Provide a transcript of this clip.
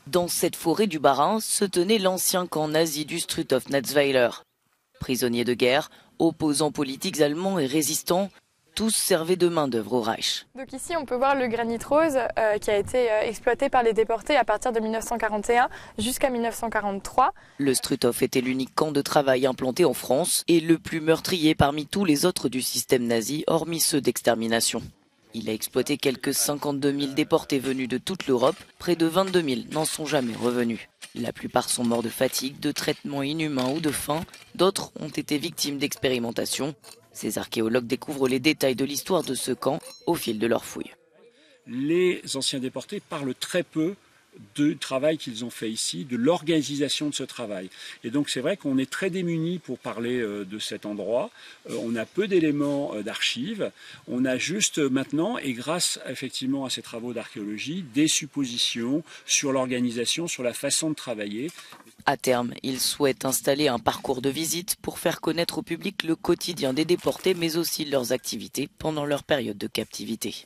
Dans cette forêt du Bas-Rhin se tenait l'ancien camp nazi du Struthof-Natzweiler. Prisonniers de guerre, opposants politiques allemands et résistants, tous servaient de main-d'œuvre au Reich. Donc ici, on peut voir le granit rose qui a été exploité par les déportés à partir de 1941 jusqu'à 1943. Le Struthof était l'unique camp de travail implanté en France et le plus meurtrier parmi tous les autres du système nazi, hormis ceux d'extermination. Il a exploité quelques 52 000 déportés venus de toute l'Europe. Près de 22 000 n'en sont jamais revenus. La plupart sont morts de fatigue, de traitements inhumains ou de faim. D'autres ont été victimes d'expérimentations. Ces archéologues découvrent les détails de l'histoire de ce camp au fil de leurs fouilles. Les anciens déportés parlent très peu du travail qu'ils ont fait ici, de l'organisation de ce travail. Et donc c'est vrai qu'on est très démunis pour parler de cet endroit. On a peu d'éléments d'archives. On a juste maintenant, et grâce effectivement à ces travaux d'archéologie, des suppositions sur l'organisation, sur la façon de travailler. À terme, ils souhaitent installer un parcours de visite pour faire connaître au public le quotidien des déportés, mais aussi leurs activités pendant leur période de captivité.